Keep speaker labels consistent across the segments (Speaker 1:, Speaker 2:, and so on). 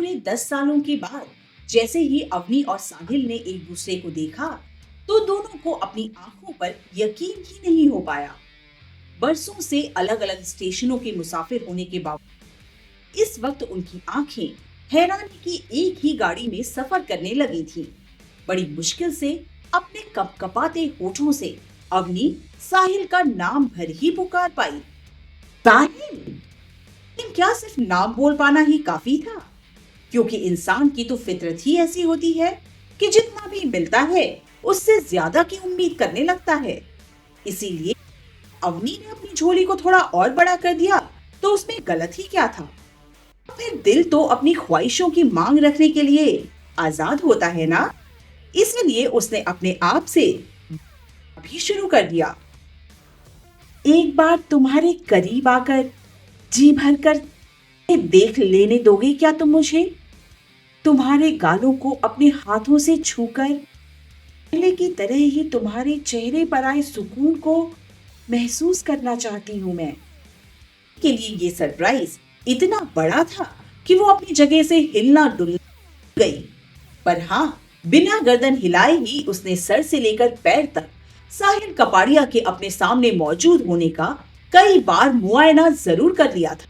Speaker 1: पूरे 10 सालों के बाद जैसे ही अवनी और साहिल ने एक दूसरे को देखा तो दोनों को अपनी आंखों पर यकीन ही नहीं हो पाया। बरसों से अलग अलग स्टेशनों के मुसाफिर होने के बावजूद इस वक्त उनकी आंखें हैरानी की एक ही गाड़ी में सफर करने लगी थीं। बड़ी मुश्किल से अपने कपकपाते होठों से अवनी साहिल का नाम भर ही पुकार पाई। साहिल! लेकिन क्या सिर्फ नाम बोल पाना ही काफी था? क्योंकि इंसान की तो फितरत ही ऐसी होती है कि जितना भी मिलता है उससे ज्यादा की उम्मीद करने लगता है। इसीलिए अवनी ने अपनी झोली को थोड़ा और बड़ा कर दिया तो उसमें गलत ही क्या था। फिर दिल तो अपनी ख्वाहिशों की मांग रखने के लिए आजाद होता है ना। इसलिए उसने अपने आप से भी शुरू कर दिया। एक बार तुम्हारे करीब आकर जी भरकर देख लेने दोगे क्या तुम मुझे? तुम्हारे गालों को अपने हाथों से छूकर पहले की तरह ही तुम्हारे चेहरे पर आए सुकून को महसूस करना चाहती हूँ मैं। के लिए ये सरप्राइज इतना बड़ा था कि वो अपनी जगह से हिलना डुल गई। पर हाँ, बिना गर्दन हिलाए ही उसने सर से लेकर पैर तक साहिल कपाड़िया के अपने सामने मौजूद होने का कई बार मुआयना जरूर कर लिया था।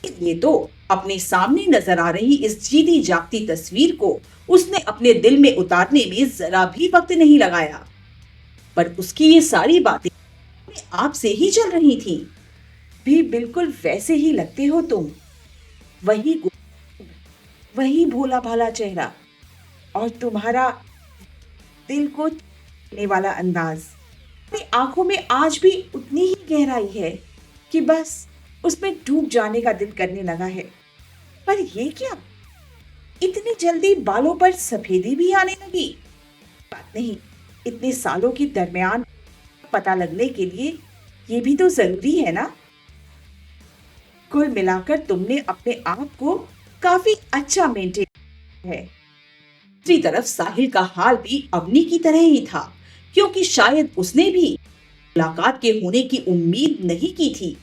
Speaker 1: इसलिए तो अपने सामने नजर आ रही इस जीती जागती तस्वीर को उसने अपने दिल में उतारने में जरा भी वक्त नहीं लगाया। पर उसकी ये सारी बातें अपने आप से ही चल रही थीं। भी बिल्कुल वैसे ही लगते हो तुम। वही भोला भाला चेहरा और तुम्हारा दिल को छूने वाला अंदाज। अपनी आंखों में आज भी उतनी ही गहराई है कि बस उसमें डूब जाने का दिल करने लगा है। पर ये क्या, इतनी जल्दी बालों पर सफेदी भी आने लगी? बात नहीं, इतने सालों के दरमियान पता लगने के लिए ये भी तो जरूरी है ना। कुल मिलाकर तुमने अपने आप को काफी अच्छा मेंटेन है। दूसरी तरफ साहिल का हाल भी अवनी की तरह ही था, क्योंकि शायद उसने भी मुलाकात के होने की उम्मीद नहीं की थी।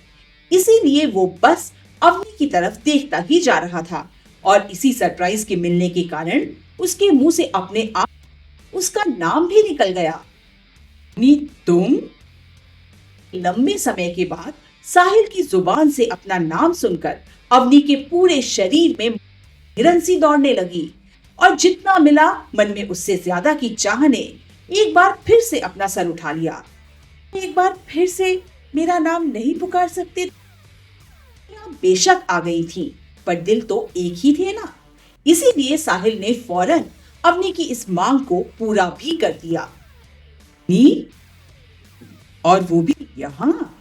Speaker 1: इसीलिए वो बस अवनी की तरफ देखता ही जा रहा था और इसी सरप्राइज के मिलने के कारण उसके मुंह से अपने आप उसका नाम भी निकल गया। तुम? लंबे समय के बाद साहिल की जुबान से अपना नाम सुनकर अवनी के पूरे शरीर में हिरन सी दौड़ने लगी और जितना मिला मन में उससे ज्यादा की चाह ने एक बार फिर से अपना सर उठा लिया। एक बार फिर से मेरा नाम नहीं पुकार सकते? बेशक आ गई थी, पर दिल तो एक ही थे ना। इसीलिए साहिल ने फौरन अवनी की इस मांग को पूरा भी कर दिया। और वो भी यहाँ।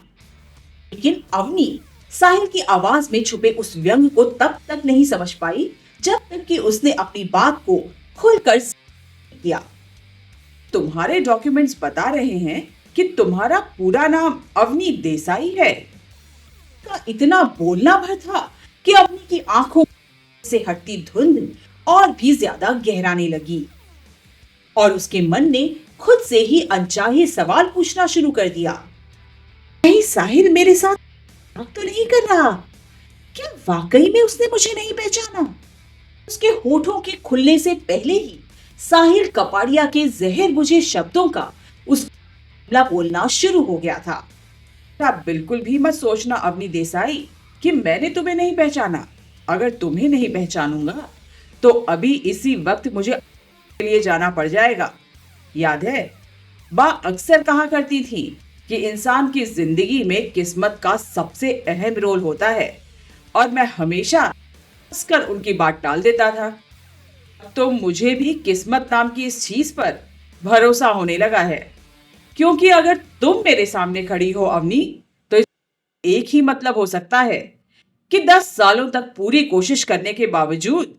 Speaker 1: लेकिन अवनी साहिल की आवाज में छुपे उस व्यंग को तब तक नहीं समझ पाई जब तक कि उसने अपनी बात को खुलकर किया। तुम्हारे डॉक्यूमेंट्स बता रहे हैं कि तुम्हारा पूरा नाम अवनी देसाई है। का इतना बोलना भर था कि अवनी की आंखों से हटती धुंध और भी ज्यादा गहराने लगी और उसके मन ने खुद से ही अनचाहे सवाल पूछना शुरू कर दिया। कहीं साहिल मेरे साथ तो नहीं कर रहा? क्या वाकई में उसने मुझे नहीं पहचाना? उसके होठों के खुलने से पहले ही साहिल कपाड़िया के जहर बुझे शब्दों का उस बोलना शुरू हो गया था। आप बिल्कुल भी मत सोचना अवनी देसाई कि मैंने तुम्हें नहीं पहचाना। अगर तुम्हें नहीं पहचानूंगा तो अभी इसी वक्त मुझे लिए जाना पड़ जाएगा। याद है माँ अक्सर कहा करती थी कि इंसान की जिंदगी में किस्मत का सबसे अहम रोल होता है और मैं हमेशा हंसकर उनकी बात टाल देता था। तो मुझे भी किस्मत नाम की इस चीज पर भरोसा होने लगा है, क्योंकि अगर तुम मेरे सामने खड़ी हो अवनी तो एक ही मतलब हो सकता है कि 10 सालों तक पूरी कोशिश करने के बावजूद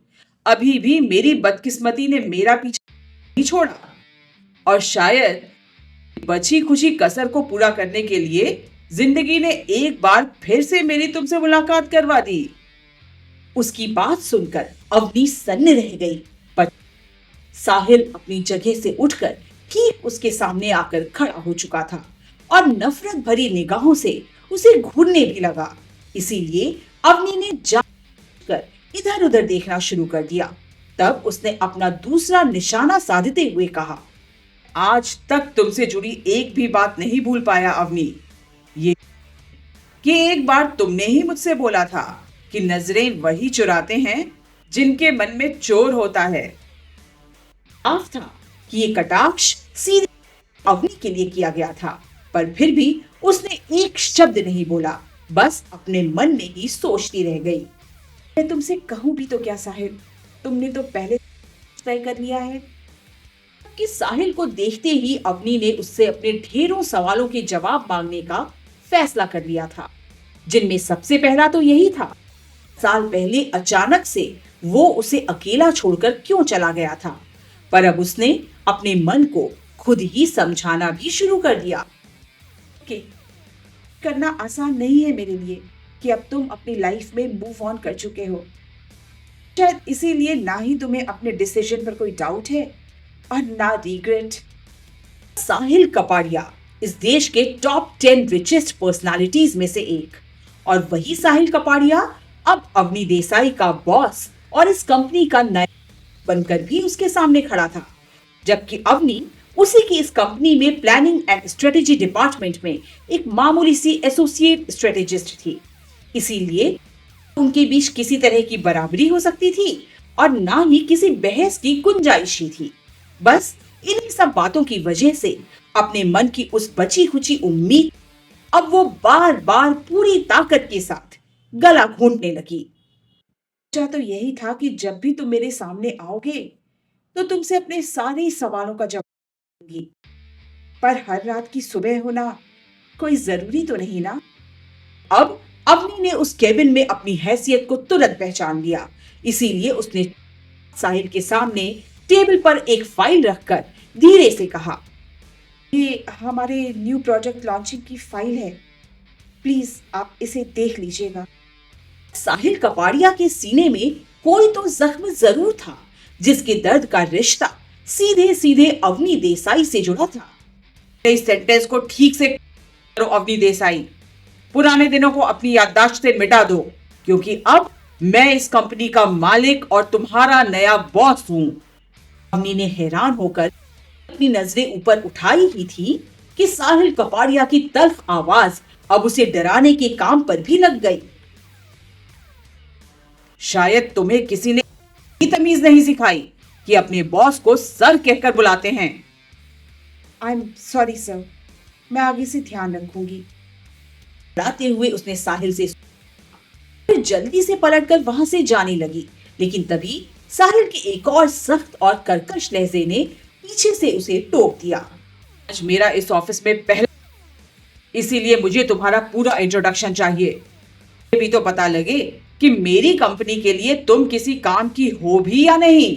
Speaker 1: अभी भी मेरी बदकिस्मती ने मेरा पीछा नहीं छोड़ा और शायद बची खुची कसर को पूरा करने के लिए जिंदगी ने एक बार फिर से मेरी तुमसे मुलाकात करवा दी। उसकी बात सुनकर अवनी सन्न रह गई, पर साहिल अपनी जगह से उठकर ठीक उसके सामने आकर खड़ा हो चुका था और नफरत भरी निगाहों से उसे घूरने भी लगा। इसीलिए अवनी ने जानकर इधर उधर देखना शुरू कर दिया। तब उसने अपना दूसरा निशाना साधते हुए कहा, आज तक तुमसे जुड़ी एक भी बात नहीं भूल पाया अवनी। ये कि एक बार तुमने ही मुझसे बोला था कि नजरें वही चुराते हैं जिनके मन में चोर होता है। साफ था कि ये कटाक्ष सीधे अवनी के लिए किया गया था, पर फिर भी उसने एक शब्द नहीं बोला, बस अपने मन में ही सोचती रह गई। मैं तुमसे कहूं भी तो क्या साहिल, तुमने तो पहले तय कर लिया है। कि साहिल को देखते ही अवनी ने उससे अपने ढेरों सवालों के जवाब मांगने का फैसला कर लिया था, जिनमें सबसे पहला तो यही था, साल पहले अचानक से वो उसे अकेला छोड़कर क्यों चला गया था। पर अब उसने अपने मन को खुद ही समझाना भी शुरू कर दिया कि करना आसान नहीं है मेरे लिए कि अब तुम अपनी लाइफ में मूव ऑन कर चुके हो। शायद इसीलिए ना ही तुम्हें अपने डिसीजन पर कोई डाउट है और ना रिग्रेट। साहिल कपाड़िया इस देश के टॉप 10 रिचेस्ट पर्सनालिटीज में से एक, और वही साहिल कपाड़िया अब अवनी देसाई का बॉस और इस कंपनी का नया बनकर भी उसके सामने खड़ा था, जबकि अवनी उसी की इस कंपनी में प्लानिंग एंड स्ट्रेटेजी डिपार्टमेंट में एक मामूली सी एसोसिएट स्ट्रेटेजिस्ट थी। इसीलिए उनके बीच किसी तरह की बराबरी हो सकती थी और ना ही किसी बहस की गुंजाइश ही थी। बस इन्हीं सब बातों की वजह से अपने मन की उस बची खुची उम्मीद अब वो बार बार पूरी ताकत के साथ गला घोंटने लगी। सोचा तो यही था कि जब भी तुम मेरे सामने आओगे तो तुमसे अपने सारे सवालों का जवाब दूंगी, पर हर रात की सुबह होना कोई जरूरी तो नहीं ना। अब अवनी ने उस केबिन में अपनी हैसियत को तुरंत पहचान लिया, इसीलिए उसने साहिल के सामने टेबल पर एक फाइल रखकर धीरे से कहा, ये हमारे न्यू प्रोजेक्ट लॉन्चिंग की फाइल है, प्लीज आप इसे देख लीजिएगा। साहिल कपाड़िया के सीने में कोई तो जख्म जरूर था, जिसके दर्द का रिश्ता सीधे सीधे अवनी देसाई से जुड़ा था। इस सेंटेंस को ठीक से करो अवनी देसाई, पुराने दिनों को अपनी याददाश्त से मिटा दो, क्योंकि अब मैं इस कंपनी का मालिक और तुम्हारा नया बॉस हूं। अवनी ने हैरान होकर अपनी नजरें ऊपर उठाई ही थी कि साहिल कपाड़िया की तल्ख आवाज अब उसे डराने के काम पर भी लग गई। शायद तुम्हें किसी ने तमीज नहीं सिखाई कि अपने बॉस को सर कहकर बुलाते हैं। आई एम सॉरी सर, मैं आगे से ध्यान रखूंगी। बुलाते हुए उसने साहिल से फिर जल्दी से पलटकर वहां से जाने लगी, लेकिन तभी साहिल के एक और सख्त और कर्कश लहजे ने पीछे से उसे टोक दिया। आज मेरा इस ऑफिस में पहला, इसीलिए मुझे तुम्हारा पूरा इंट्रोडक्शन चाहिए। ये भी तो पता लगे कि मेरी कंपनी के लिए तुम किसी काम की हो भी या नहीं।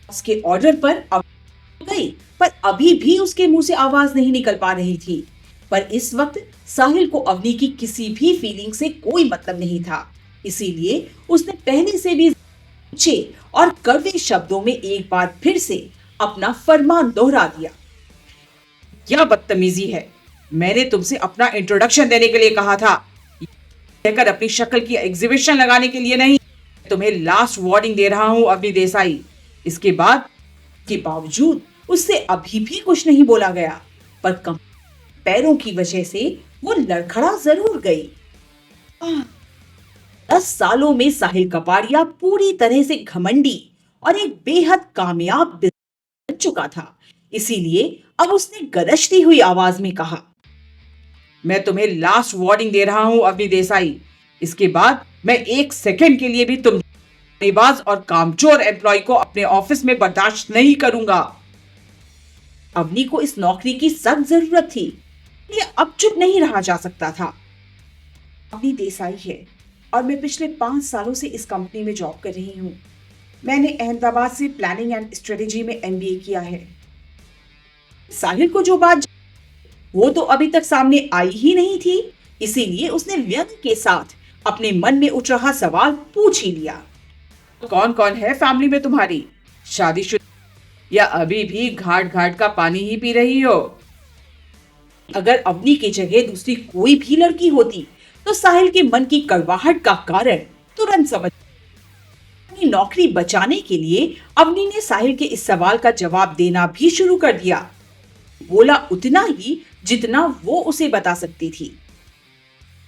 Speaker 1: उसके ऑर्डर पर गई, पर अभी भी उसके मुंह से आवाज नहीं निकल पा रही थी। पर इस वक्त साहिल को अवनी की किसी भी फीलिंग से कोई मतलब नहीं था, इसीलिए उसने पहले से भी ऊंचे और कड़वे शब्दों में एक बार फिर से अपना फरमान दोहरा दिया। क्या बदतमीजी है, मैंने तुमसे अपना इंट्रोडक्शन देने के लिए कहा था, कहकर अपनी शक्ल की एग्जीबिशन लगाने के लिए नहीं। तुम्हें लास्ट वार्निंग दे रहा हूं अवनी देसाई। इसके बाद के बावजूद उससे अभी भी कुछ नहीं बोला गया, पर कम पैरों की वजह से वो लड़खड़ा जरूर गई। 10 सालों में साहिल कपाड़िया पूरी तरह से घमंडी और एक बेहद कामयाब बन चुका था, इसीलिए अब उसने गरजती हुई आवाज में कहा, मैं तुम्हें लास्ट वार्निंग दे रहा हूं अवनी देसाई। इसके बाद मैं एक सेकंड के लिए भी तुम धोखेबाज और कामचोर एम्प्लॉय को अपने ऑफिस में बर्दाश्त नहीं करूंगा। अवनी को इस नौकरी की सख्त जरूरत थी, ये अब चुप नहीं रहा जा सकता था। अवनी देसाई है और मैं पिछले 5 सालों से इस कंपनी में जॉब कर रही हूँ। मैंने अहमदाबाद से प्लानिंग एंड स्ट्रेटेजी में MBA किया है। साहिल को जो बात वो तो अभी तक सामने आई ही नहीं थी, इसीलिए उसने व्यंग के साथ अपने मन में उठ रहा सवाल पूछ ही लिया। कौन कौन है फैमिली में तुम्हारी? शादीशुदा या अभी भी घाट घाट का पानी ही पी रही हो? अगर अवनी की जगह दूसरी कोई भी लड़की होती तो साहिल के मन की कड़वाहट का कारण तुरंत समझ। नौकरी बचाने के लिए अवनी ने साहिल के इस सवाल का जवाब देना भी शुरू कर दिया। बोला उतना ही जितना वो उसे बता सकती थी।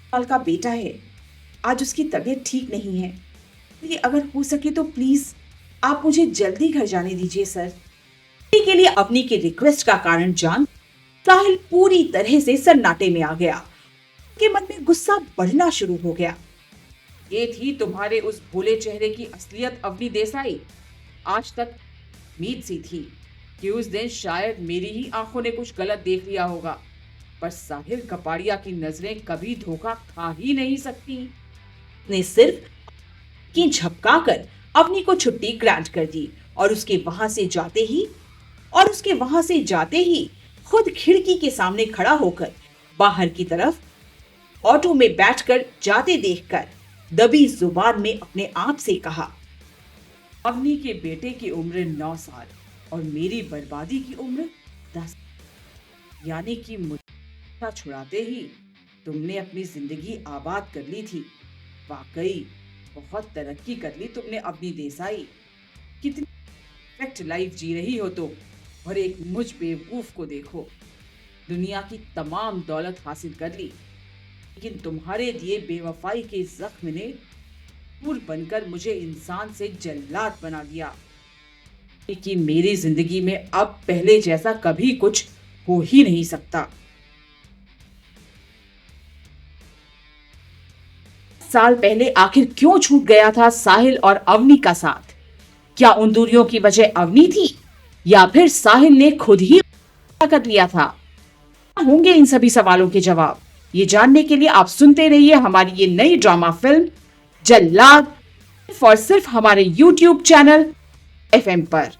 Speaker 1: साल का बेटा है, आज उसकी तबीयत ठीक नहीं है, इसलिए अगर हो सके तो प्लीज आप मुझे जल्दी घर जाने दीजिए सर। के लिए अवनी के रिक्वेस्ट का कारण जान साहिल पूरी तरह से सन्नाटे में आ गया। उसके मन में गुस्सा बढ़ना शुरू हो गया। ये थी तुम्हारे उस भोले चेहरे की असलियत अवनी देसाई। आज तक उम्मीद सी थी कि उस दिन शायद मेरी ही आंखों ने कुछ गलत देख लिया होगा, पर साहिल कपाड़िया की नजरें कभी धोखा खा ही नहीं सकती। ने सिर्फ की झपकाकर अवनी को छुट्टी ग्रांट कर दी और उसके वहां से जाते ही खुद खिड़की के सामने खड़ा होकर बाहर की तरफ ऑटो में बैठकर जाते देखकर दबी जुबान में अपने आप से कहा, अवनी के बेटे की उम्र 9 साल और मेरी बर्बादी की उम्र 10, यानी कि मुझे छुड़ाते ही तुमने अपनी जिंदगी आबाद कर ली थी। वाकई बहुत तरक्की कर ली तुमने अवनी देसाई। कितनी परफेक्ट लाइफ जी रही हो तुम, और एक मुझ बेवकूफ को देखो, दुनिया की तमाम दौलत हासिल कर ली, लेकिन तुम्हारे दिए बेवफाई के जख्म ने फूल बनकर मुझे इंसान से जल्लाद बना दिया। कि मेरी जिंदगी में अब पहले जैसा कभी कुछ हो ही नहीं सकता। साल पहले आखिर क्यों छूट गया था साहिल और अवनी का साथ? क्या उन दूरियों की वजह अवनी थी या फिर साहिल ने खुद ही कर लिया था? होंगे इन सभी सवालों के जवाब। ये जानने के लिए आप सुनते रहिए हमारी ये नई ड्रामा फिल्म जल्लाद, सिर्फ और सिर्फ हमारे YouTube चैनल FM पर।